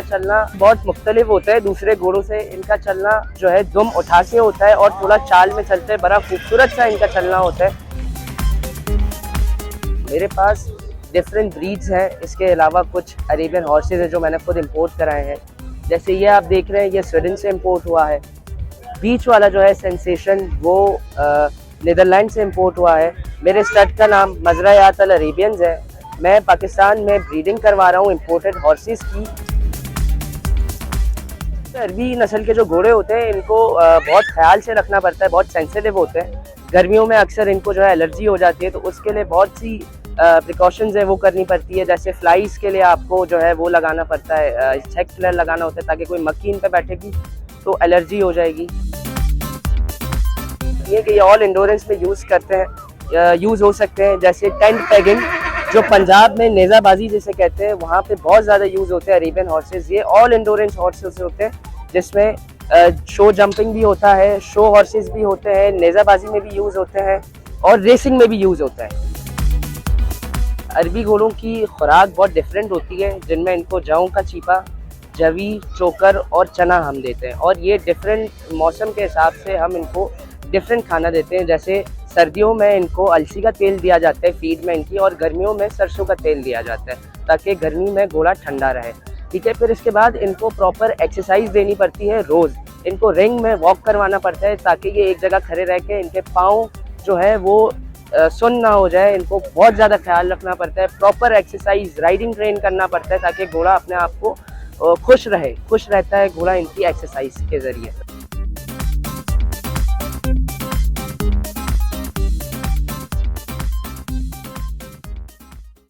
इनका चलना बहुत मुख्तलिफ होता है दूसरे घोड़ों से। इनका चलना जो है दुम उठा के होता है और थोड़ा चाल में चलते हैं, बड़ा खूबसूरत सा इनका चलना होता है। मेरे पास डिफरेंट ब्रीड्स हैं, इसके अलावा कुछ अरेबियन हॉर्सेज हैं जो मैंने खुद इंपोर्ट कराए हैं। जैसे ये आप देख रहे हैं, ये स्वीडन से इंपोर्ट हुआ है। बीच वाला जो है सेंसेशन वो नीदरलैंड से इंपोर्ट हुआ है। मेरे स्टड का नाम मजरा-ए-आत अल अरेबियंस है। मैं पाकिस्तान में ब्रीडिंग करवा रहा हूँ इंपोर्टेड हॉर्सेस की। अरबी नस्ल के जो घोड़े होते हैं इनको बहुत ख्याल से रखना पड़ता है, बहुत सेंसिटिव होते हैं। गर्मियों में अक्सर इनको जो है एलर्जी हो जाती है, तो उसके लिए बहुत सी प्रिकॉशंस है वो करनी पड़ती है। जैसे फ्लाइज के लिए आपको जो है वो लगाना पड़ता है, चेक फ्लेयर लगाना होता है ताकि कोई मक्खी इन पे बैठेगी तो एलर्जी हो जाएगी। ये ऑल इंडोरेंस में यूज़ करते हैं, यूज़ हो सकते हैं। जैसे टेंट पैगिंग जो पंजाब में नेज़ाबाजी जैसे कहते हैं, वहाँ पे बहुत ज़्यादा यूज़ होते हैं अरेबियन हॉर्सेस। ये ऑल इंडोरेंस हॉर्सेस होते हैं जिसमें शो जंपिंग भी होता है, शो हॉर्सेस भी होते हैं, नेज़ाबाजी में भी यूज़ होते हैं और रेसिंग में भी यूज़ होता है। अरबी घोड़ों की खुराक बहुत डिफरेंट होती है, जिनमें इनको जौ का चीपा, जवी, चोकर और चना हम देते हैं। और ये डिफरेंट मौसम के हिसाब से हम इनको डिफरेंट खाना देते हैं। जैसे सर्दियों में इनको अलसी का तेल दिया जाता है फीड में इनकी, और गर्मियों में सरसों का तेल दिया जाता है ताकि गर्मी में घोड़ा ठंडा रहे। ठीक है, फिर इसके बाद इनको प्रॉपर एक्सरसाइज देनी पड़ती है। रोज़ इनको रिंग में वॉक करवाना पड़ता है ताकि ये एक जगह खड़े रह के इनके पाँव जो है वो सुन्न ना हो जाए। इनको बहुत ज़्यादा ख्याल रखना पड़ता है, प्रॉपर एक्सरसाइज राइडिंग ट्रेन करना पड़ता है ताकि घोड़ा अपने आप को खुश रहता है घोड़ा इनकी एक्सरसाइज के ज़रिए।